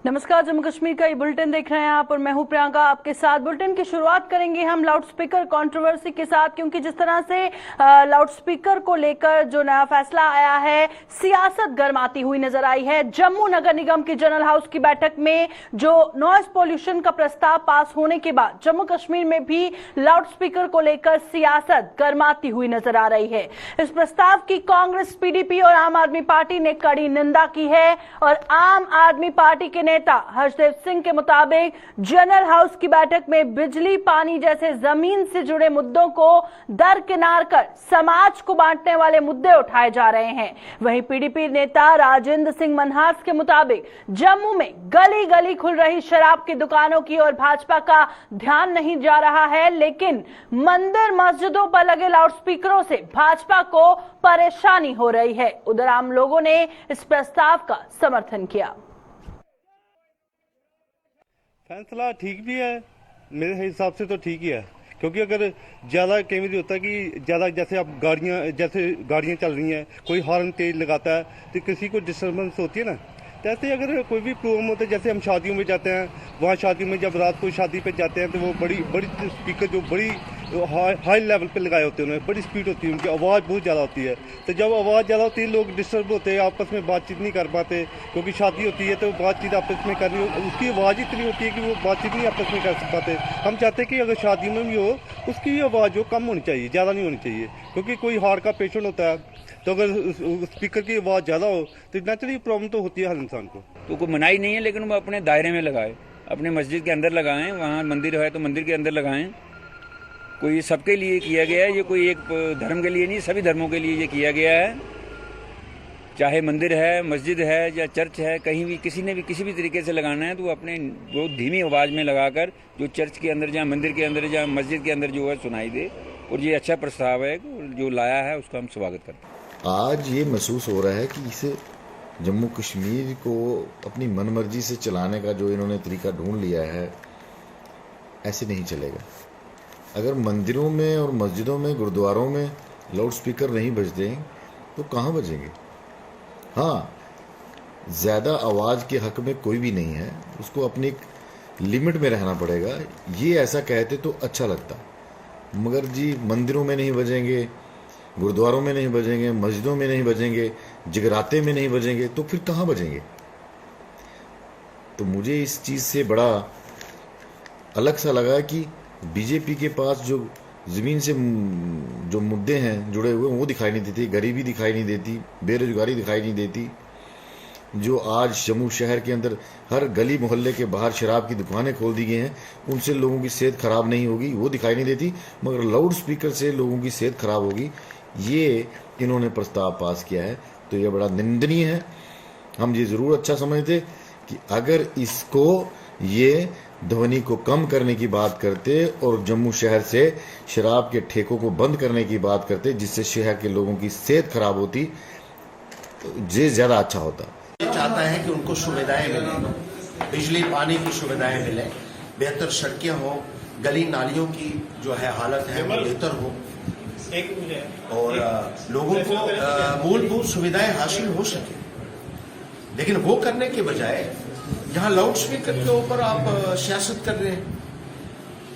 नमस्कार, जम्मू कश्मीर का ये बुलेटिन देख रहे हैं आप और मैं हूं प्रियंका आपके साथ। बुलेटिन की शुरुआत करेंगे हम लाउडस्पीकर कंट्रोवर्सी के साथ, क्योंकि जिस तरह से लाउडस्पीकर को लेकर जो नया फैसला आया है, सियासत गर्माती हुई नजर आई है। जम्मू नगर निगम की जनरल हाउस की बैठक में जो नॉइज पोल्यूशन का प्रस्ताव पास होने के बाद जम्मू कश्मीर में भी लाउडस्पीकर को लेकर सियासत गर्माती हुई नजर आ रही है। इस प्रस्ताव की कांग्रेस, पीडीपी और आम आदमी पार्टी ने कड़ी निंदा की है और आम आदमी पार्टी के नेता हर्षदेव सिंह के मुताबिक जनरल हाउस की बैठक में बिजली, पानी जैसे जमीन से जुड़े मुद्दों को दरकिनार कर समाज को बांटने वाले मुद्दे उठाए जा रहे हैं। वहीं पीडीपी नेता राजेंद्र सिंह मनहास के मुताबिक जम्मू में गली गली खुल रही शराब की दुकानों की ओर भाजपा का ध्यान नहीं जा रहा है, लेकिन मंदिर मस्जिदों पर लगे लाउडस्पीकरों से भाजपा को परेशानी हो रही है। उधर आम लोगों ने इस प्रस्ताव का समर्थन किया। फैसला ठीक भी है, मेरे हिसाब से तो ठीक ही है, क्योंकि अगर ज़्यादा कई बार होता है कि ज़्यादा जैसे अब गाड़ियाँ चल रही हैं, कोई हॉर्न तेज लगाता है तो किसी को डिस्टर्बेंस होती है ना। जैसे अगर कोई भी प्रोग्राम होता है, जैसे हम शादियों में जाते हैं, वहाँ शादियों में जब रात को शादी पे जाते हैं तो वो बड़ी स्पीकर जो बड़ी हाई लेवल पे लगाए होते हैं, उन्हें बड़ी स्पीड होती है, उनकी आवाज़ बहुत ज़्यादा होती है। तो जब आवाज़ ज़्यादा होती है लोग डिस्टर्ब होते हैं, आपस में बातचीत नहीं कर पाते, क्योंकि शादी होती है तो बातचीत आपस में करनी, उसकी आवाज़ इतनी होती है कि वो बातचीत नहीं आपस में कर पाते। हम चाहते हैं कि अगर शादी में भी हो उसकी आवाज़ जो कम होनी चाहिए, ज़्यादा नहीं होनी चाहिए, क्योंकि कोई हार्ट का पेशेंट होता है तो अगर स्पीकर की आवाज़ ज़्यादा हो तो नेचुरली प्रॉब्लम तो होती है हर इंसान को। तो कोई मनाही नहीं है, लेकिन वो अपने दायरे में लगाए, अपने मस्जिद के अंदर लगाएं, वहाँ मंदिर है तो मंदिर के अंदर लगाएं। कोई सबके लिए किया गया है, ये कोई एक धर्म के लिए नहीं, सभी धर्मों के लिए ये किया गया है। चाहे मंदिर है, मस्जिद है या चर्च है, कहीं भी किसी ने भी किसी भी तरीके से लगाना है तो वो अपने बहुत धीमी आवाज़ में लगाकर जो चर्च के अंदर या मंदिर के अंदर या मस्जिद के अंदर जो है सुनाई दे। और ये अच्छा प्रस्ताव है जो लाया है, उसका हम स्वागत करते हैं। आज ये महसूस हो रहा है कि इसे जम्मू कश्मीर को अपनी मनमर्जी से चलाने का जो इन्होंने तरीका ढूंढ लिया है, ऐसे नहीं चलेगा। अगर मंदिरों में और मस्जिदों में, गुरुद्वारों में लाउड स्पीकर नहीं बजते तो कहाँ बजेंगे? हाँ, ज़्यादा आवाज़ के हक में कोई भी नहीं है, उसको अपनी एक लिमिट में रहना पड़ेगा। ये ऐसा कहते तो अच्छा लगता, मगर जी मंदिरों में नहीं बजेंगे, गुरुद्वारों में नहीं बजेंगे, मस्जिदों में नहीं बजेंगे, जगराते में नहीं बजेंगे, तो फिर कहाँ बजेंगे? तो मुझे इस चीज़ से बड़ा अलग सा लगा कि बीजेपी के पास जो ज़मीन से जो मुद्दे हैं जुड़े हुए वो दिखाई नहीं देती, गरीबी दिखाई नहीं देती, बेरोजगारी दिखाई नहीं देती। जो आज जम्मू शहर के अंदर हर गली मोहल्ले के बाहर शराब की दुकानें खोल दी गई हैं, उनसे लोगों की सेहत खराब नहीं होगी, वो दिखाई नहीं देती, मगर लाउड स्पीकर से लोगों की सेहत खराब होगी। ये इन्होंने प्रस्ताव पास किया है, तो ये बड़ा निंदनीय है। हम ये ज़रूर अच्छा समझते कि अगर इसको ये ध्वनि को कम करने की बात करते और जम्मू शहर से शराब के ठेकों को बंद करने की बात करते, जिससे शहर के लोगों की सेहत खराब होती, तो ये ज़्यादा अच्छा होता। ये चाहता है कि उनको सुविधाएं मिलें, बिजली पानी की सुविधाएं मिलें, बेहतर सड़कें हों, गली नालियों की जो है हालत है वो बेहतर हो और लोगों को मूलभूत सुविधाएं हासिल हो सके। लेकिन वो करने के बजाय यहाँ लाउड स्पीकर के ऊपर आप सियासत कर रहे हैं,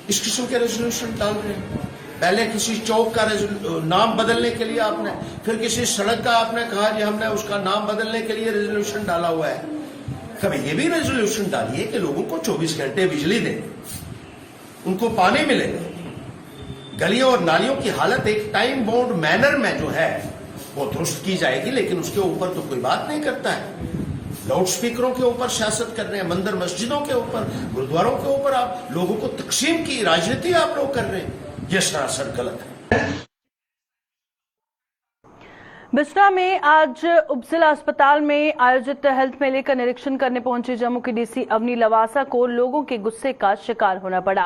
इस किस्म के रेजोल्यूशन डाल रहे हैं। पहले किसी चौक का नाम बदलने के लिए आपने, फिर किसी सड़क का आपने कहा कि हमने उसका नाम बदलने के लिए रेजोल्यूशन डाला हुआ है। कभी ये भी रेजोल्यूशन डालिए कि लोगों को 24 घंटे बिजली दें, उनको पानी मिले, गलियों और नालियों की हालत एक टाइम बाउंड मैनर में जो है वो दुरुस्त की जाएगी। लेकिन उसके ऊपर तो कोई बात नहीं करता है। लाउड स्पीकरों के ऊपर सियासत कर रहे हैं, मंदिर मस्जिदों के ऊपर, गुरुद्वारों के ऊपर आप लोगों को तकसीम की राजनीति आप लोग कर रहे हैं। यह सरासर गलत है। बिस्ट्रा में आज उपजिला अस्पताल में आयोजित हेल्थ मेले का निरीक्षण करने पहुंचे जम्मू की डीसी अवनी लवासा को लोगों के गुस्से का शिकार होना पड़ा।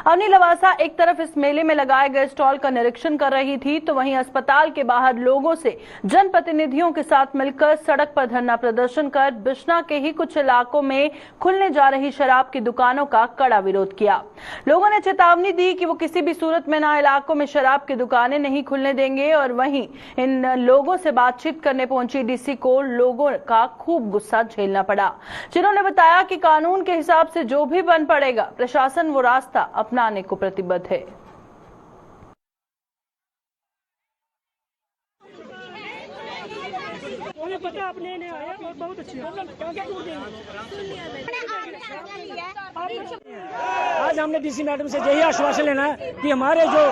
अवनी लवासा एक तरफ इस मेले में लगाए गए स्टॉल का निरीक्षण कर रही थी, तो वहीं अस्पताल के बाहर लोगों से जनप्रतिनिधियों के साथ मिलकर सड़क पर धरना प्रदर्शन कर बिस्ट्रा के ही कुछ इलाकों में खुलने जा रही शराब की दुकानों का कड़ा विरोध किया। लोगों ने चेतावनी दी कि वो किसी भी सूरत में ना इलाकों में शराब की दुकानें नहीं खुलने देंगे और वहीं इन लोगों लोगों से बातचीत करने पहुंची डीसी को लोगों का खूब गुस्सा झेलना पड़ा, जिन्होंने बताया कि कानून के हिसाब से जो भी बन पड़ेगा प्रशासन वो रास्ता अपनाने को प्रतिबद्ध है। पता अपने ने आया और बहुत अच्छी है। आज हमने डीसी मैडम से यही आश्वासन लेना है कि हमारे जो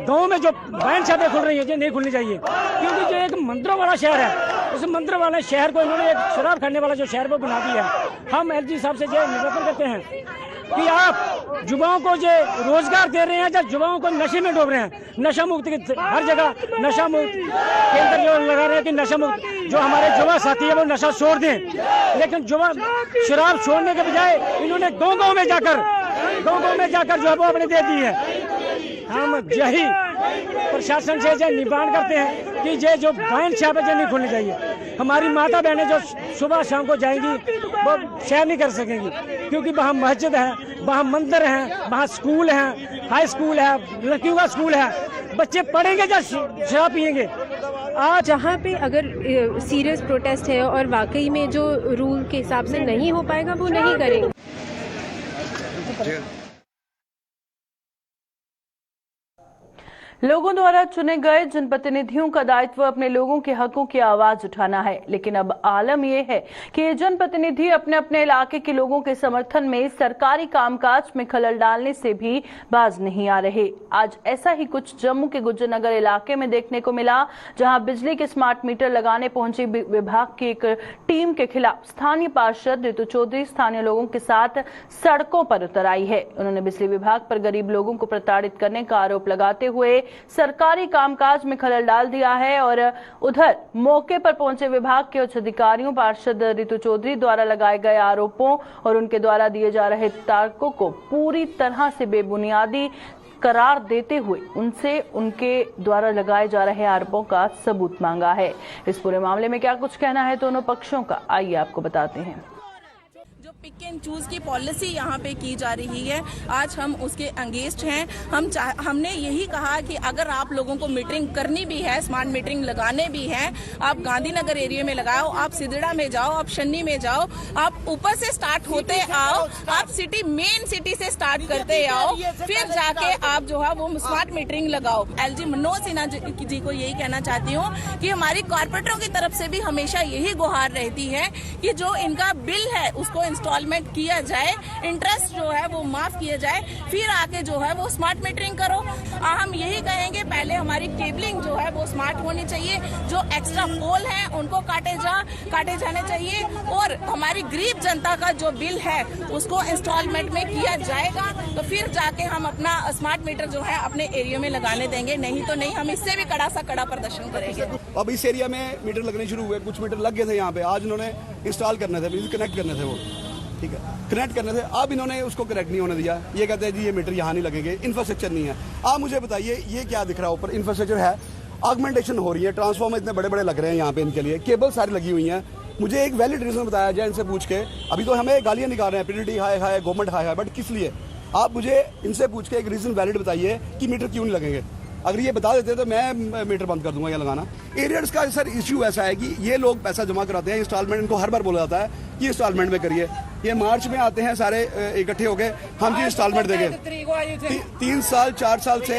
गांव में जो वैन शॉपें खुल रही है ये नहीं खुलनी चाहिए, क्योंकि जो एक मंदिरों वाला शहर है उस मंदिर वाले शहर को इन्होंने एक शराब खाने वाला जो शहर वो बना दिया है। हम एलजी साहब से ये निवेदन करते हैं कि आप युवाओं को जो रोजगार दे रहे हैं या युवाओं को नशे में डूब रहे हैं, नशा मुक्त की हर जगह नशा मुक्त केंद्र जो लगा रहे हैं कि नशा मुक्त जो हमारे युवा साथी है वो नशा छोड़ दें, लेकिन युवा शराब छोड़ने के बजाय इन्होंने गाँव में जाकर जो है वो अपने दे दी है। हम यही प्रशासन से निवेदन करते हैं कि ये जो वाइन शॉप है नहीं खुलनी चाहिए। हमारी माता बहनें जो सुबह शाम को जाएंगी वो शेयर नहीं कर सकेंगी, क्योंकि वहाँ मस्जिद है, वहाँ मंदिर है, वहाँ स्कूल है, हाई स्कूल है, लड़कियों का स्कूल है, बच्चे पढ़ेंगे या शराब पियेंगे। आज जहाँ पे अगर सीरियस प्रोटेस्ट है और वाकई में जो रूल के हिसाब से नहीं हो पाएगा वो नहीं करेंगे। लोगों द्वारा चुने गए जनप्रतिनिधियों का दायित्व अपने लोगों के हकों की आवाज उठाना है, लेकिन अब आलम यह है कि ये जनप्रतिनिधि अपने अपने इलाके के लोगों के समर्थन में सरकारी कामकाज में खलल डालने से भी बाज नहीं आ रहे। आज ऐसा ही कुछ जम्मू के गुज्जरनगर इलाके में देखने को मिला, जहां बिजली के स्मार्ट मीटर लगाने पहुंची विभाग की एक टीम के खिलाफ स्थानीय पार्षद रितु चौधरी स्थानीय लोगों के साथ सड़कों पर उतर आई है। उन्होंने बिजली विभाग पर गरीब लोगों को प्रताड़ित करने का आरोप लगाते हुए सरकारी कामकाज में खलल डाल दिया है और उधर मौके पर पहुंचे विभाग के उच्च अधिकारियों पार्षद रितु चौधरी द्वारा लगाए गए आरोपों और उनके द्वारा दिए जा रहे तर्कों को पूरी तरह से बेबुनियादी करार देते हुए उनसे उनके द्वारा लगाए जा रहे आरोपों का सबूत मांगा है। इस पूरे मामले में क्या कुछ कहना है दोनों पक्षों का, आइए आपको बताते हैं। पिक एंड चूज की पॉलिसी यहाँ पे की जा रही है, आज हम उसके अगेंस्ट हैं। हमने यही कहा कि अगर आप लोगों को मीटरिंग करनी भी है, स्मार्ट मीटरिंग लगाने भी है, आप गांधीनगर एरिया में लगाओ, आप सिदड़ा में जाओ, आप शन्नी में जाओ, आप ऊपर से स्टार्ट होते आओ, आप सिटी मेन सिटी से स्टार्ट करते आओ, फिर जाके आप जो है वो स्मार्ट मीटरिंग लगाओ। एलजी मनोज सिन्हा जी को यही कहना चाहती हूँ कि हमारी कॉर्पोरेटरों की तरफ से भी हमेशा यही गुहार रहती है कि जो इनका बिल है उसको इंस्टॉलमेंट किया जाए, इंटरेस्ट जो है वो माफ किया जाए, फिर आके जो है वो स्मार्ट मीटरिंग करो। हम यही कहेंगे पहले हमारी केबलिंग जो है वो स्मार्ट होनी चाहिए, जो एक्स्ट्रा पोल है उनको काटे जाने चाहिए और हमारी गरीब जनता का जो बिल है उसको इंस्टॉलमेंट में किया जाएगा, तो फिर जाके हम अपना स्मार्ट मीटर जो है अपने एरिया में लगाने देंगे, नहीं तो नहीं, हम इससे भी कड़ा प्रदर्शन करेंगे। अब इस एरिया में मीटर लगने शुरू हुए, कुछ मीटर लग गए थे यहाँ पे, आज उन्होंने इंस्टॉल करने थे, बिजली कनेक्ट करने थे, वो ठीक है कनेक्ट करने थे, अब इन्होंने उसको कनेक्ट नहीं होने दिया। ये कहते हैं जी ये मीटर यहाँ नहीं लगेंगे, इंफ्रास्ट्रक्चर नहीं है। आप मुझे बताइए ये क्या दिख रहा है ऊपर, इंफ्रास्ट्रक्चर है, ऑगमेंटेशन हो रही है, ट्रांसफार्मर इतने बड़े बड़े लग रहे हैं यहाँ पे, इनके लिए केबल सारी लगी हुई हैं। मुझे एक वैलिड रीजन बताया जाए इनसे पूछ के, अभी तो हमें गालियाँ निकाल रहे हैं, PDT high high, government high high, but किस लिए? आप मुझे इनसे पूछ के एक रीजन वैलिड बताइए कि मीटर क्यों नहीं लगेंगे। अगर ये बता देते तो मैं मीटर बंद कर दूंगा या लगाना। एरियर्स का सर इश्यू ऐसा है कि ये लोग पैसा जमा कराते हैं, इंस्टॉलमेंट इनको हर बार बोला जाता है कि इंस्टॉलमेंट में करिए। ये मार्च में आते हैं सारे इकट्ठे होके, हम जी इंस्टॉलमेंट देंगे। 3 साल 4 साल से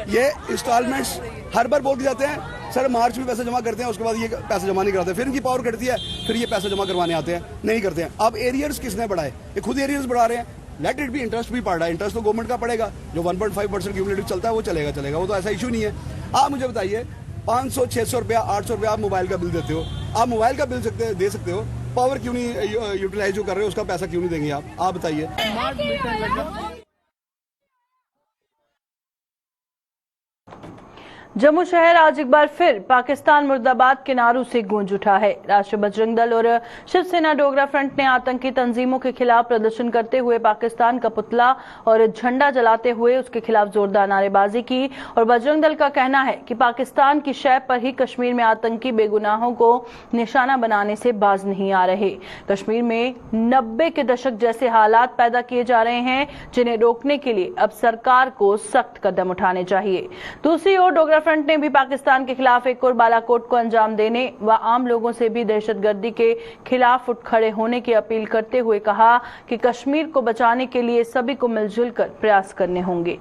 ये इंस्टॉलमेंट्स हर बार बोल जाते हैं सर मार्च में पैसा जमा करते हैं, उसके बाद ये पैसा जमा नहीं कराते, फिर इनकी पावर कटती है, फिर ये पैसा जमा करवाने आते हैं, नहीं करते हैं। अब एरियर्स किसने बढ़ाए? ये खुद एरियर्स बढ़ा रहे हैं। लेट इट भी, इंटरेस्ट भी पड़ रहा है, इंटरेस्ट तो गवर्नमेंट का पड़ेगा, जो 1.5% क्यूमुलेटिव चलता है वो चलेगा, वो तो ऐसा इशू नहीं है। आप मुझे बताइए 500 600 रुपया 800 रुपया आप मोबाइल का बिल देते हो, आप मोबाइल का बिल दे सकते हो, पावर क्यों नहीं यूटिलाइज जो कर रहे हो उसका पैसा क्यों नहीं देंगे आप बताइए। जम्मू शहर आज एक बार फिर पाकिस्तान मुर्दाबाद के नारों से गूंज उठा है। राष्ट्रीय बजरंग दल और शिवसेना डोगरा फ्रंट ने आतंकी तंजीमों के खिलाफ प्रदर्शन करते हुए पाकिस्तान का पुतला और झंडा जलाते हुए उसके खिलाफ जोरदार नारेबाजी की और बजरंग दल का कहना है कि पाकिस्तान की शय पर ही कश्मीर में आतंकी बेगुनाहों को निशाना बनाने से बाज नहीं आ रहे। कश्मीर में 90 के दशक जैसे हालात पैदा किए जा रहे हैं, जिन्हें रोकने के लिए अब सरकार को सख्त कदम उठाने चाहिए। दूसरी ओर डोगरा फ्रंट ने भी पाकिस्तान के खिलाफ एक और बालाकोट को अंजाम देने व आम लोगों से भी दहशतगर्दी के खिलाफ उठ खड़े होने की अपील करते हुए कहा कि कश्मीर को बचाने के लिए सभी को मिलजुल कर प्रयास करने होंगे।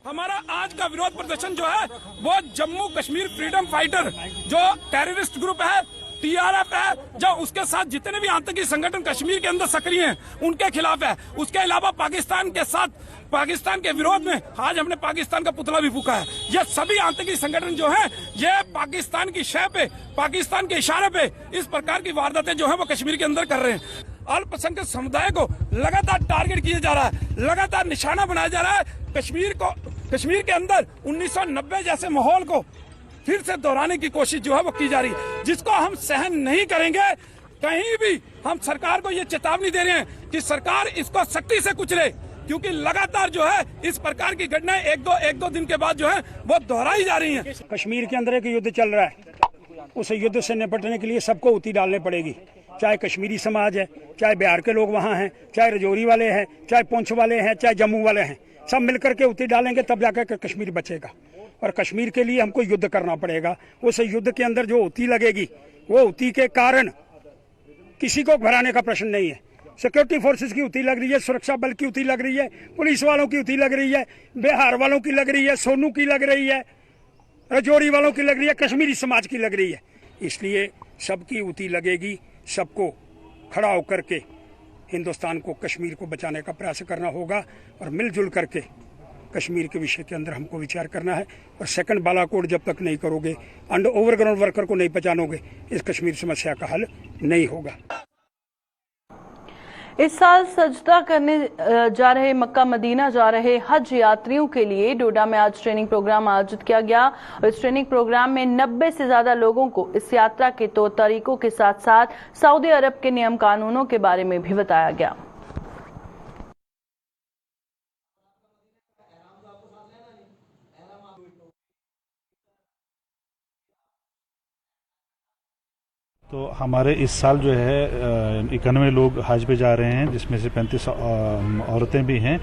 हमारा आज का विरोध प्रदर्शन जो है वो जम्मू कश्मीर फ्रीडम फाइटर जो टेररिस्ट ग्रुप है, TRF है, जो उसके साथ जितने भी आतंकी संगठन कश्मीर के अंदर सक्रिय हैं उनके खिलाफ है। उसके अलावा पाकिस्तान के साथ पाकिस्तान के विरोध में आज हमने पाकिस्तान का पुतला भी फूका है। ये सभी आतंकी संगठन जो हैं ये पाकिस्तान की शय पे, पाकिस्तान के इशारे पे इस प्रकार की वारदातें जो है वो कश्मीर के अंदर कर रहे हैं। अल्पसंख्यक समुदाय को लगातार टारगेट किया जा रहा है, लगातार निशाना बनाया जा रहा है। कश्मीर के अंदर 1990 जैसे माहौल को फिर से दोहराने की कोशिश जो है वो की जा रही है, जिसको हम सहन नहीं करेंगे। कहीं भी हम सरकार को ये चेतावनी दे रहे हैं कि सरकार इसको सख्ती से कुचले, क्योंकि लगातार जो है इस प्रकार की घटनाएं एक दो दिन के बाद जो है वो दोहराई जा रही हैं। कश्मीर के अंदर एक युद्ध चल रहा है, उस युद्ध से निपटने के लिए सबको उती डालनी पड़ेगी। चाहे कश्मीरी समाज है, चाहे बिहार के लोग वहाँ हैं, चाहे रजौरी वाले हैं, चाहे पुंछ वाले हैं, चाहे जम्मू वाले हैं, सब मिलकर के उती डालेंगे तब जाकर कश्मीर बचेगा। और कश्मीर के लिए हमको युद्ध करना पड़ेगा। उस युद्ध के अंदर जो उती लगेगी वो उती के कारण किसी को घबराने का प्रश्न नहीं है। सिक्योरिटी फोर्सेस की उती लग रही है, सुरक्षा बल की उती लग रही है, पुलिस वालों की उती लग रही है, बिहार वालों की लग रही है, सोनू की लग रही है, रजौरी वालों की लग रही है, कश्मीरी समाज की लग रही है। इसलिए सबकी उती लगेगी, सबको खड़ा होकर के हिंदुस्तान को, कश्मीर को बचाने का प्रयास करना होगा और मिलजुल करके कश्मीर के विषय के अंदर हमको विचार करना है। और सेकंड बालाकोट जब तक नहीं करोगे, अंडर ओवरग्राउंड वर्कर को नहीं पहचानोगे, इस कश्मीर समस्या का हल नहीं होगा। इस साल सजदा करने जा रहे, मक्का मदीना जा रहे हज यात्रियों के लिए डोडा में आज ट्रेनिंग प्रोग्राम आयोजित किया गया और इस ट्रेनिंग प्रोग्राम में 90 से ज्यादा लोगों को इस यात्रा के तौर तरीकों के साथ साथ सऊदी अरब के नियम कानूनों के बारे में भी बताया गया। तो हमारे इस साल जो है 91 लोग हज पे जा रहे हैं, जिसमें से 35 औरतें भी हैं।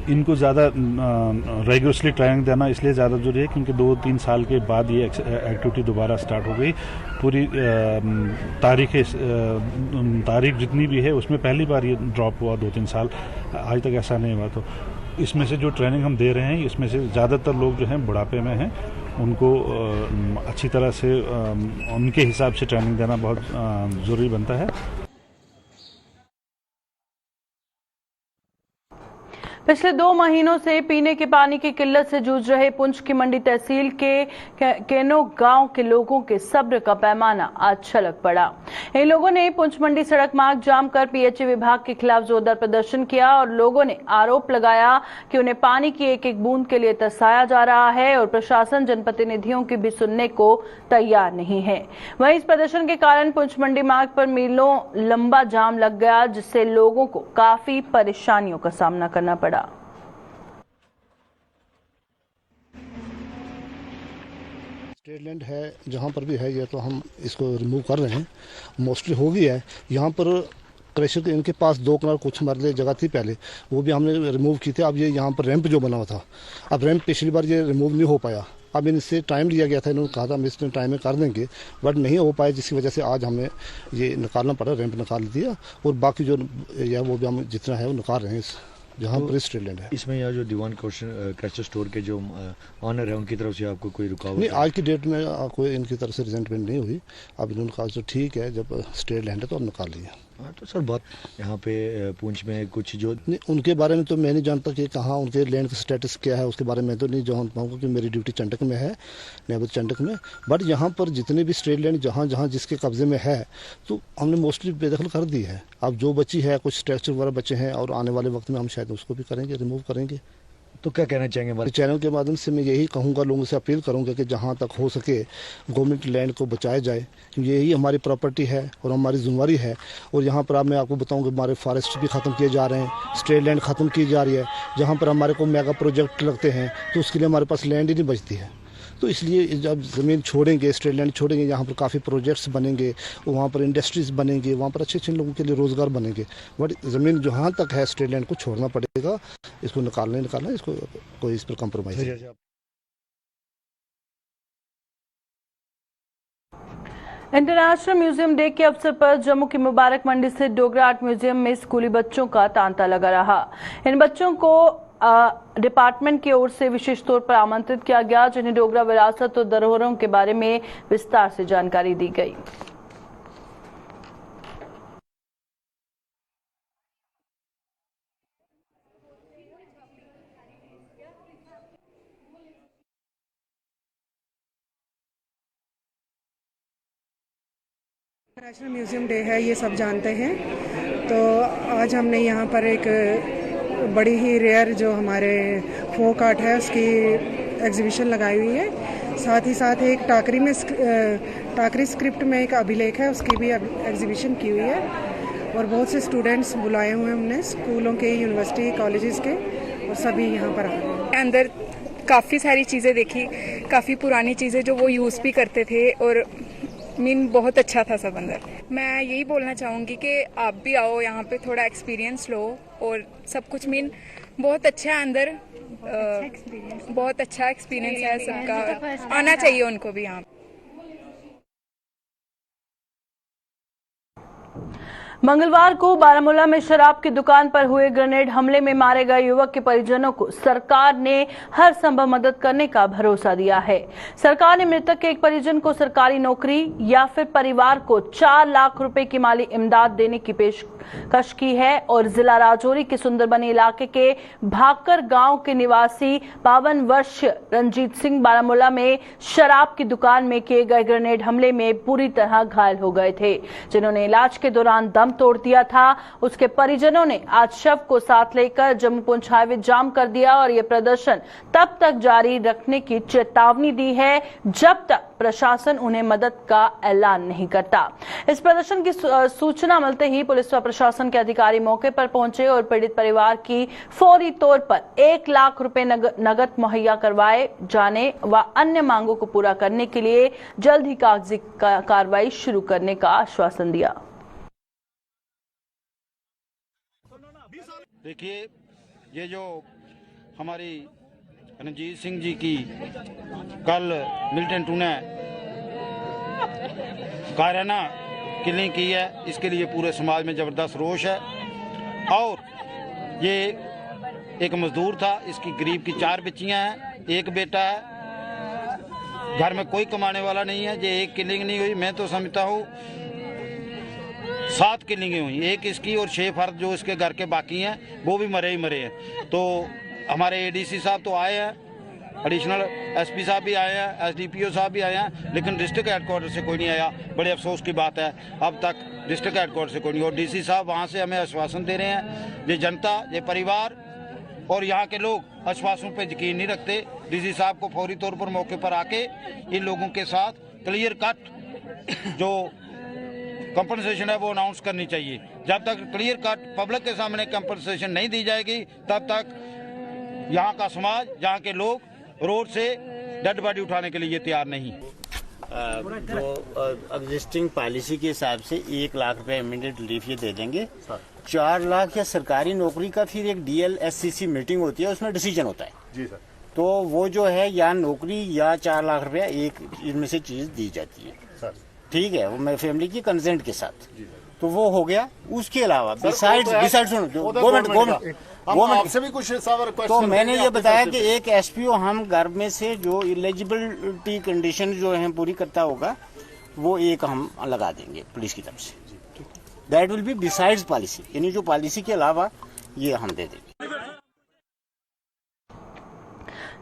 इनको ज़्यादा रेगुलरली ट्रेनिंग देना इसलिए ज़्यादा जरूरी है क्योंकि 2-3 साल के बाद ये एक्टिविटी दोबारा स्टार्ट हो गई। पूरी तारीख जितनी भी है उसमें पहली बार ये ड्रॉप हुआ, 2-3 साल आज तक ऐसा नहीं हुआ। तो इसमें से जो ट्रेनिंग हम दे रहे हैं इसमें से ज़्यादातर लोग जो हैं बुढ़ापे में हैं, उनको अच्छी तरह से उनके हिसाब से ट्रेनिंग देना बहुत ज़रूरी बनता है। पिछले 2 महीनों से पीने के पानी की किल्लत से जूझ रहे पुंछ की मंडी तहसील के केनो गांव के लोगों के सब्र का पैमाना आज छलक पड़ा। इन लोगों ने पुंछ मंडी सड़क मार्ग जाम कर पीएचई विभाग के खिलाफ जोरदार प्रदर्शन किया और लोगों ने आरोप लगाया कि उन्हें पानी की एक एक बूंद के लिए तरसाया जा रहा है और प्रशासन जनप्रतिनिधियों की भी सुनने को तैयार नहीं है। वहीं इस प्रदर्शन के कारण पुंछ मंडी मार्ग पर मीलों लंबा जाम लग गया, जिससे लोगों को काफी परेशानियों का सामना करना पड़ा। स्टेट लैंड है जहाँ पर भी है, ये तो हम इसको रिमूव कर रहे हैं, मोस्टली हो गई है। यहाँ पर क्रशर के इनके पास 2 कनाल कुछ मरले जगह थी पहले, वो भी हमने रिमूव की थी। अब ये यहाँ पर रैंप जो बना हुआ था, अब रैंप पिछली बार ये रिमूव नहीं हो पाया। अब इनसे टाइम लिया गया था, इन्होंने कहा था हम इस टाइम में कर देंगे, बट नहीं हो पाया, जिसकी वजह से आज हमें ये निकालना पड़ा। रैंप निकाल दिया और बाकी जो है वो भी हम जितना है वो निकाल रहे हैं जहाँ पर स्टेट लैंड है। इसमें यह जो दीवान क्रशर स्टोर के जो ऑनर है उनकी तरफ से आपको कोई रुकावट नहीं? आज की डेट में कोई इनकी तरफ से रिजेंटमेंट नहीं हुई। अब इन्होंने कहा तो ठीक है, जब स्टेट लैंड है तो हम निकाल लिए। हाँ, तो सर बहुत यहाँ पे पुंछ में कुछ जो नहीं, उनके बारे में तो मैं नहीं जानता कि कहाँ उनके लैंड का स्टेटस क्या है, उसके बारे में तो नहीं जान पाऊँगा कि मेरी ड्यूटी चंडक में है, नेबर चंडक में। बट यहाँ पर जितने भी स्टेट लैंड जहाँ जहाँ जिसके कब्जे में है तो हमने मोस्टली बेदखल कर दी है। अब जो बची है, कुछ स्ट्रक्चर वगैरह बचे हैं और आने वाले वक्त में हम शायद उसको भी करेंगे, रिमूव करेंगे। तो क्या कहना चाहेंगे? चैनल के माध्यम से मैं यही कहूँगा, लोगों से अपील करूँगा कि जहाँ तक हो सके गवर्नमेंट लैंड को बचाया जाए, क्योंकि यही हमारी प्रॉपर्टी है और हमारी जिम्मेवारी है। और यहाँ पर अब मैं आपको बताऊँ कि हमारे फॉरेस्ट भी ख़त्म किए जा रहे हैं, स्टेट लैंड ख़त्म की जा रही है। जहाँ पर हमारे को मेगा प्रोजेक्ट लगते हैं तो उसके लिए हमारे पास लैंड ही नहीं बचती है। तो इसलिए जब ज़मीन छोड़ेंगे, स्ट्रेट लैंड छोड़ेंगे, यहाँ पर काफ़ी प्रोजेक्ट्स बनेंगे, वहाँ पर इंडस्ट्रीज़ बनेंगे, वहाँ पर अच्छे अच्छे लोगों के लिए रोज़गार बनेंगे। बट ज़मीन जहाँ तक है स्ट्रेट लैंड को छोड़ना पड़ेगा, इसको निकालना, इसको कोई इस पर कॉम्प्रोमाइज़ नहीं। इंटरनेशनल म्यूजियम डे के अवसर पर जम्मू की मुबारक मंडी स्थित डोगरा आर्ट म्यूजियम में स्कूली बच्चों का तांता लगा रहा। इन बच्चों को डिपार्टमेंट की ओर से विशेष तौर पर आमंत्रित किया गया, जिन्हें डोगरा विरासत और धरोहरों के बारे में विस्तार से जानकारी दी गई। इंटरनेशनल म्यूज़ियम डे है, ये सब जानते हैं। तो आज हमने यहाँ पर एक बड़ी ही रेयर जो हमारे फोक आर्ट है उसकी एग्जीबिशन लगाई हुई है। साथ ही साथ एक टाकरी स्क्रिप्ट में एक अभिलेख है, उसकी भी एग्जीबिशन की हुई है। और बहुत से स्टूडेंट्स बुलाए हुए हैं हमने, स्कूलों के, यूनिवर्सिटी, कॉलेजेस के, और सभी यहाँ पर आ रहे हैं। अंदर काफ़ी सारी चीज़ें देखी, काफ़ी पुरानी चीज़ें जो वो यूज़ भी करते थे, और बहुत अच्छा था सब अंदर। मैं यही बोलना चाहूँगी कि आप भी आओ यहाँ पे, थोड़ा एक्सपीरियंस लो, और सब कुछ बहुत अच्छा है अंदर। बहुत अच्छा एक्सपीरियंस है सबका, आना चाहिए उनको भी यहाँ। मंगलवार को बारामूला में शराब की दुकान पर हुए ग्रेनेड हमले में मारे गए युवक के परिजनों को सरकार ने हर संभव मदद करने का भरोसा दिया है। सरकार ने मृतक के एक परिजन को सरकारी नौकरी या फिर परिवार को 4 लाख रुपए की माली इमदाद देने की पेशकश की है। और जिला राजौरी के सुंदरबनी इलाके के भाकर गांव के निवासी 52 वर्षीय रंजीत सिंह बारामूला में शराब की दुकान में किए गए ग्रेनेड हमले में पूरी तरह घायल हो गए थे, जिन्होंने इलाज के दौरान दम तोड़ दिया था। उसके परिजनों ने आज शव को साथ लेकर जम्मू पुंछ हाईवे जाम कर दिया और यह प्रदर्शन तब तक जारी रखने की चेतावनी दी है जब तक प्रशासन उन्हें मदद का ऐलान नहीं करता। इस प्रदर्शन की सूचना मिलते ही पुलिस व प्रशासन के अधिकारी मौके पर पहुंचे और पीड़ित परिवार की फौरी तौर पर 1 लाख रुपए नगद मुहैया करवाए जाने व अन्य मांगों को पूरा करने के लिए जल्द ही कागजी कार्रवाई शुरू करने का आश्वासन दिया। देखिए, ये जो हमारी रणजीत सिंह जी की कल मिल्टन टू ने कायराना किलिंग की है, इसके लिए पूरे समाज में ज़बरदस्त रोष है। और ये एक मजदूर था, इसकी गरीब की 4 बच्चियां हैं, 1 बेटा है, घर में कोई कमाने वाला नहीं है। ये एक किलिंग नहीं हुई, मैं तो समझता हूँ 7 किलिंगें हुई, एक इसकी और 6 फर्द जो इसके घर के बाकी हैं वो भी मरे ही मरे हैं। तो हमारे एडीसी साहब तो आए हैं, एडिशनल एसपी साहब भी आए हैं, एसडीपीओ साहब भी आए हैं, लेकिन डिस्ट्रिक्ट हेडक्वार्टर से कोई नहीं आया। बड़े अफसोस की बात है, अब तक डिस्ट्रिक्ट हेडक्वार्टर से कोई नहीं। और डीसी साहब वहाँ से हमें आश्वासन दे रहे हैं, ये जनता, ये परिवार और यहाँ के लोग आश्वासनों पर यकीन नहीं रखते। डीसी साहब को फौरी तौर पर मौके पर आके इन लोगों के साथ क्लियर कट जो कंपनसेशन है वो अनाउंस करनी चाहिए। जब तक क्लियर कट पब्लिक के सामने कंपनसेशन नहीं दी जाएगी, तब तक यहाँ का समाज, यहाँ के लोग रोड से डेड बॉडी उठाने के लिए तैयार नहीं। जो एग्जिस्टिंग पॉलिसी के हिसाब से 1 लाख रुपए इमीडिएट रिलीफ ये दे देंगे। 4 लाख या सरकारी नौकरी का फिर एक DLSCC मीटिंग होती है, उसमें डिसीजन होता है जी सर। तो वो जो है या नौकरी या 4 लाख रुपया, एक इनमें से चीज दी जाती है सर, ठीक है, वो मैं फैमिली की कंसेंट के साथ। तो वो हो गया। उसके अलावा बिसाइड सुनो, गवर्नमेंट आपसे भी कुछ तो मैंने ये बताया कि एक SPO हम घर में से जो एलिजिबिलिटी कंडीशन जो है पूरी करता होगा, वो एक हम लगा देंगे पुलिस की तरफ से। That will be besides policy, यानी जो पॉलिसी के अलावा ये हम दे देंगे।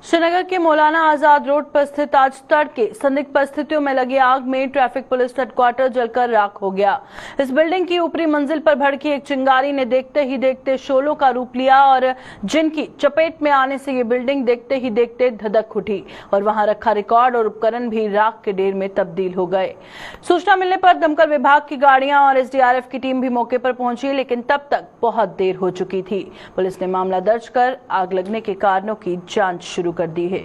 श्रीनगर के मौलाना आजाद रोड पर स्थित आज तड़के संदिग्ध परिस्थितियों में लगी आग में ट्रैफिक पुलिस हेडक्वार्टर जलकर राख हो गया। इस बिल्डिंग की ऊपरी मंजिल पर भड़की एक चिंगारी ने देखते ही देखते शोलों का रूप लिया और जिनकी चपेट में आने से ये बिल्डिंग देखते ही देखते धधक उठी और वहां रखा रिकॉर्ड और उपकरण भी राख के ढेर में तब्दील हो गए। सूचना मिलने पर दमकल विभाग की गाड़ियां और SDRF की टीम भी मौके पर पहुंची, लेकिन तब तक बहुत देर हो चुकी थी। पुलिस ने मामला दर्ज कर आग लगने के कारणों की जांच शुरू कर दी है।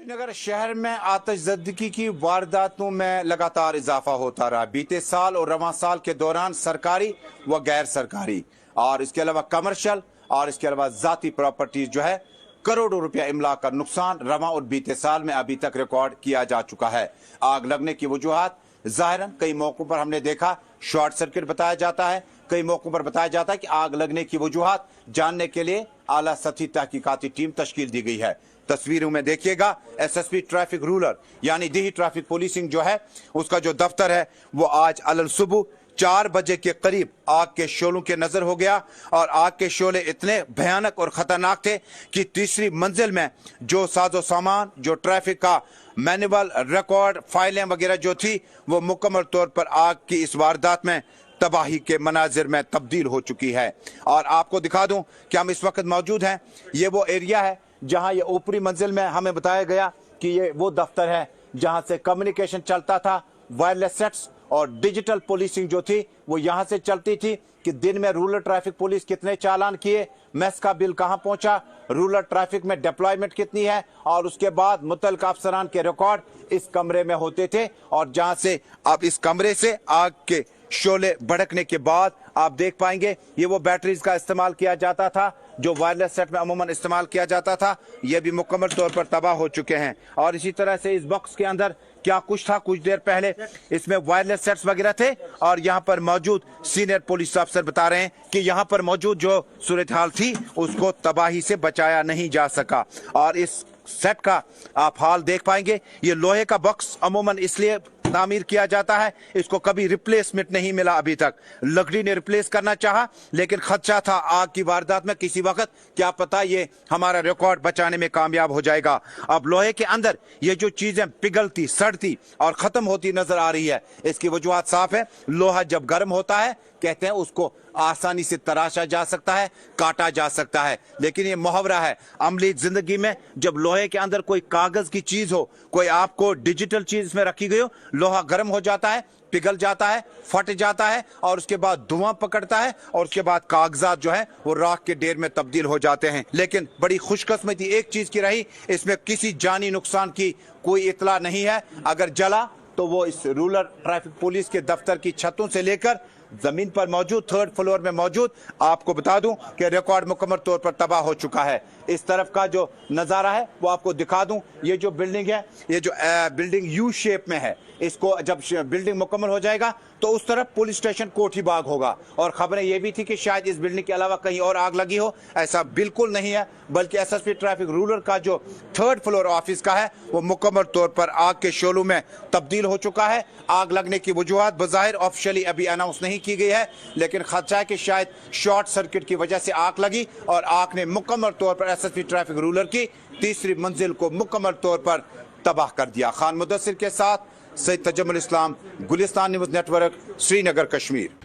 श्रीनगर शहर में आतिशज़दगी की वारदातों में लगातार इजाफा होता रहा। बीते साल और रवां साल के दौरान सरकारी व गैर सरकारी और इसके अलावा कमर्शियल और इसके अलावा जाती प्रॉपर्टीज जो है करोड़ों रुपया इमला का नुकसान रवां और बीते साल में अभी तक रिकॉर्ड किया जा चुका है। आग लगने की वजूहात जाहिरन कई मौकों पर हमने देखा शॉर्ट सर्किट बताया जाता है, कई मौकों पर बताया जाता है कि आग लगने की वजूहात जानने के लिए आला सतही तहकीकाती टीम तश्कील दी गई है। तस्वीरों में देखिएगा एसएसपी ट्रैफिक रूलर यानी दिही ट्रैफिक पुलिसिंग जो है उसका जो दफ्तर है वो आज अलल सुबह 4 बजे के करीब आग के शोलों के नजर हो गया और आग के शोले इतने भयानक और खतरनाक थे कि तीसरी मंजिल में जो साजो सामान, जो ट्रैफिक का मैनुअल, रिकॉर्ड, फाइलें वगैरह जो थी वो मुकम्मल तौर पर आग की इस वारदात में तबाही के मनाजिर में तब्दील हो चुकी है। और आपको दिखा दूं कि हम इस वक्त मौजूद हैं, ये वो एरिया है जहां ये ऊपरी मंजिल में हमें बताया गया कि ये वो दफ्तर है जहां से कम्युनिकेशन चलता था, वायरलेस सेट्स और डिजिटल पुलिसिंग जो थी वो यहां से चलती थी कि दिन में रूरल ट्रैफिक पुलिस कितने चालान किए, मेस का बिल कहां पहुंचा, रूरल ट्रैफिक में डिप्लॉयमेंट कितनी है और उसके बाद मुतल्लिका अफसरान के रिकॉर्ड इस कमरे में होते थे। और जहां से अब इस कमरे से आग के शोले भड़कने के बाद आप देख पाएंगे ये वो बैटरीज का इस्तेमाल किया जाता था जो वायरलेस सेट में अमूमन इस्तेमाल किया जाता था, ये भी मुकम्मल तौर पर तबाह हो चुके हैं। और इसी तरह से इस बॉक्स के अंदर क्या कुछ था, कुछ देर पहले इसमें वायरलेस सेट्स वगैरह थे और यहाँ पर मौजूद सीनियर पुलिस अफसर बता रहे हैं कि यहाँ पर मौजूद जो सूरत हाल थी उसको तबाही से बचाया नहीं जा सका। और इस सेट का आप हाल देख पाएंगे, ये लोहे का बॉक्स अमूमन इसलिए तामीर किया जाता है, इसको कभी रिप्लेसमेंट नहीं मिला अभी तक। लकड़ी ने रिप्लेस करना चाहा लेकिन खदशा था आग की वारदात में किसी वक्त क्या पता ये हमारा रिकॉर्ड बचाने में कामयाब हो जाएगा। अब लोहे के अंदर ये जो चीजें पिघलती, सड़ती और खत्म होती नजर आ रही है, इसकी वजूहत साफ है। लोहा जब गर्म होता है कहते हैं उसको आसानी से तराशा जा सकता है, काटा जा सकता है, लेकिन ये मुहावरा है अमली जिंदगी में जब लोहे के अंदर कोई कागज की चीज हो, कोई आपको डिजिटल चीज इसमें रखी गई हो, लोहा गर्म हो जाता है, पिघल जाता है, फट जाता है और उसके बाद धुआं पकड़ता है और उसके बाद कागजात जो है वो राख के ढेर में तब्दील हो जाते हैं। लेकिन बड़ी खुशकिस्मती एक चीज की रही, इसमें किसी जानी नुकसान की कोई इतला नहीं है। अगर जला तो वो इस रूरल ट्रैफिक पुलिस के दफ्तर की छतों से लेकर जमीन पर मौजूद 3rd फ्लोर में मौजूद आपको बता दूं कि रिकॉर्ड मुकम्मल तौर पर तबाह हो चुका है। इस तरफ का जो नजारा है वो आपको दिखा दूं, ये जो बिल्डिंग है, ये जो बिल्डिंग यू शेप में है, इसको जब बिल्डिंग मुकम्मल हो जाएगा तो उस तरफ पुलिस स्टेशन कोठी बाग होगा। और खबरें ये भी थी कि शायद इस बिल्डिंग के अलावा कहीं और आग लगी हो, ऐसा बिल्कुल नहीं है, बल्कि एसएसपी ट्रैफिक रूरल का जो 3rd फ्लोर ऑफिस का है वो मुकम्मल तौर पर आग के शोलों में तब्दील हो चुका है। आग लगने की वजूहत बज़ाहिर ऑफिशियली अभी अनाउंस नहीं की गई है, लेकिन खदशा है कि शायद शॉर्ट सर्किट की वजह से आग लगी और आग ने मुकम्मल तौर पर एसएसपी ट्रैफिक रूरल की तीसरी मंजिल को मुकम्मल तौर पर तबाह कर दिया। खान मुदस्सिर के साथ सैयद तजम्मुल इस्लाम, गुलिस्तान न्यूज़ नेटवर्क, श्रीनगर, कश्मीर।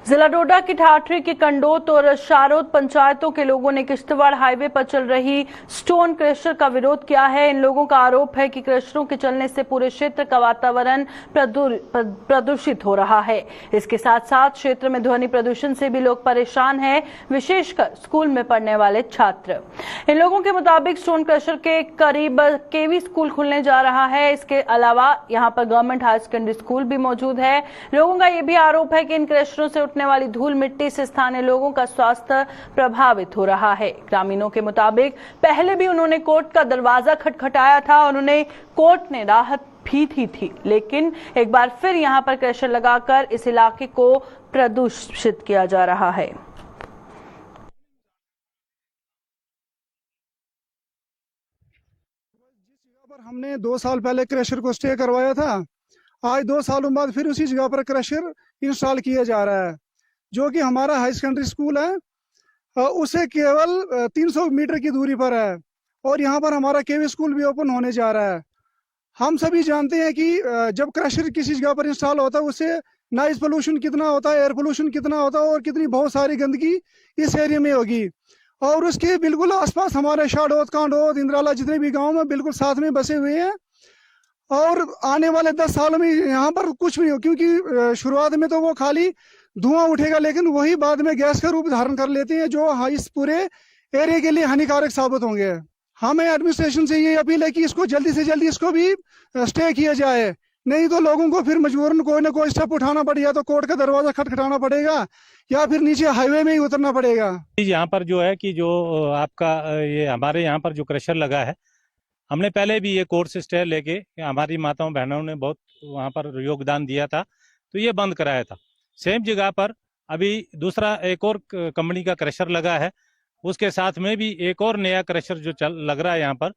जिला डोडा की ठाठरी की कंडोत और शारोद पंचायतों के लोगों ने किश्तवाड़ हाईवे पर चल रही स्टोन क्रशर का विरोध किया है। इन लोगों का आरोप है कि क्रशरों के चलने से पूरे क्षेत्र का वातावरण प्रदूषित हो रहा है। इसके साथ साथ क्षेत्र में ध्वनि प्रदूषण से भी लोग परेशान हैं, विशेषकर स्कूल में पढ़ने वाले छात्र। इन लोगों के मुताबिक स्टोन क्रशर के करीब केवी स्कूल खुलने जा रहा है। इसके अलावा यहाँ पर गवर्नमेंट हायर सेकेंडरी स्कूल भी मौजूद है। लोगों का यह भी आरोप है कि इन क्रशरों से उठने वाली धूल मिट्टी से स्थानीय लोगों का स्वास्थ्य प्रभावित हो रहा है। ग्रामीणों के मुताबिक पहले भी उन्होंने कोर्ट का दरवाजा खटखटाया था और उन्हें कोर्ट ने राहत भी दी थी, लेकिन एक बार फिर यहां पर क्रशर लगाकर इस इलाके को प्रदूषित किया जा रहा है। हमने 2 साल पहले क्रशर को स्टे करवाया था, आज 2 सालों बाद फिर उसी जगह पर क्रशर इंस्टॉल किया जा रहा है, जो कि हमारा हाई सेकेंडरी स्कूल है उसे केवल 300 मीटर की दूरी पर है और यहाँ पर हमारा केवी स्कूल भी ओपन होने जा रहा है। हम सभी जानते हैं कि जब क्रशर किसी जगह पर इंस्टॉल होता है उससे नॉइज पोल्यूशन कितना होता है, एयर पोल्यूशन कितना होता है और कितनी बहुत सारी गंदगी इस एरिया में होगी। और उसके बिल्कुल आसपास हमारे शाडोद, कांडोद, इंद्राला जितने भी गाँव में बिल्कुल साथ में बसे हुए हैं और आने वाले 10 सालों में यहाँ पर कुछ भी हो, क्योंकि शुरुआत में तो वो खाली धुआं उठेगा लेकिन वही बाद में गैस का रूप धारण कर लेते हैं जो इस पूरे एरिया के लिए हानिकारक साबित होंगे। हमें एडमिनिस्ट्रेशन से ये अपील है कि इसको जल्दी से जल्दी इसको भी स्टे किया जाए, नहीं तो लोगों को फिर मजबूरन कोई ना कोई स्टेप उठाना पड़ेगा, तो कोर्ट का दरवाजा खटखटाना पड़ेगा या फिर नीचे हाईवे में ही उतरना पड़ेगा। यहाँ पर जो है कि जो आपका ये हमारे यहाँ पर जो क्रशर लगा है, हमने पहले भी ये कोर्ट से स्टे लेके हमारी माताओं बहनों ने बहुत वहाँ पर योगदान दिया था, तो ये बंद कराया था। सेम जगह पर अभी दूसरा एक और कंपनी का क्रशर लगा है, उसके साथ में भी एक और नया क्रशर जो लग रहा है यहाँ पर।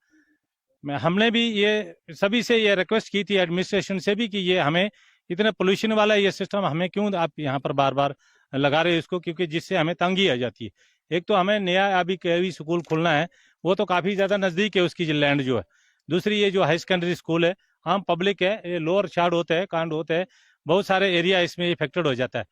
हमने भी ये सभी से ये रिक्वेस्ट की थी, एडमिनिस्ट्रेशन से भी, कि ये हमें इतना पोल्यूशन वाला ये सिस्टम हमें क्यों आप यहाँ पर बार बार लगा रहे हो इसको, क्योंकि जिससे हमें तंगी आ जाती है। एक तो हमें नया अभी केवी स्कूल खुलना है, वो तो काफी ज्यादा नजदीक है उसकी लैंड जो है। दूसरी ये जो हाई सेकेंडरी स्कूल है, आम पब्लिक है, ये लोअर शार्ड होते हैं, कांड होते हैं, बहुत सारे एरिया इसमें इफेक्टेड हो जाता है।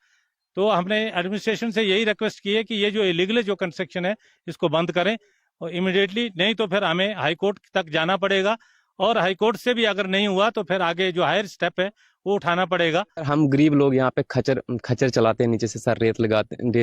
तो हमने एडमिनिस्ट्रेशन से यही रिक्वेस्ट की है कि ये जो इलीगल जो कंस्ट्रक्शन है इसको बंद करें और इमीडिएटली, नहीं तो फिर हमें हाई कोर्ट तक जाना पड़ेगा, और हाई कोर्ट से भी अगर नहीं हुआ तो फिर आगे जो हायर स्टेप है वो उठाना पड़ेगा। हम गरीब लोग यहाँ पे खच्चर चलाते हैं, नीचे से सर रेत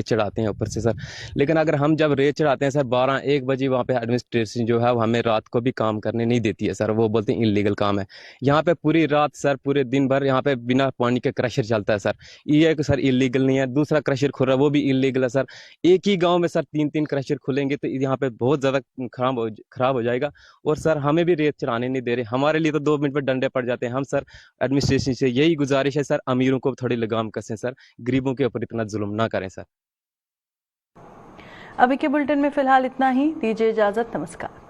चढ़ाते हैं ऊपर से सर। लेकिन अगर हम जब रेत चढ़ाते हैं सर 12-1 बजे, वहाँ पे एडमिनिस्ट्रेशन जो है वो हमें रात को भी काम करने नहीं देती है सर। वो बोलते हैं इलीगल काम है। यहाँ पे पूरी रात सर, पूरे दिन भर यहाँ पे बिना पानी के क्रशर चलता है सर। ये सर इलीगल नहीं है। दूसरा क्रशर खुल रहा है, वो भी इलीगल है सर। एक ही गाँव में सर 3-3 क्रशर खुलेंगे तो यहाँ पे बहुत ज्यादा खराब हो जाएगा। और सर हमें भी रेत चढ़ाने नहीं दे रहे, हमारे लिए तो 2 मिनट में डंडे पड़ जाते हैं। हम सर एडमिनिस्ट्रेशन से यही गुजारिश है सर, अमीरों को थोड़ी लगाम कसें सर, गरीबों के ऊपर इतना जुल्म ना करें सर। अभी के बुलेटिन में फिलहाल इतना ही, दीजिए इजाजत, नमस्कार।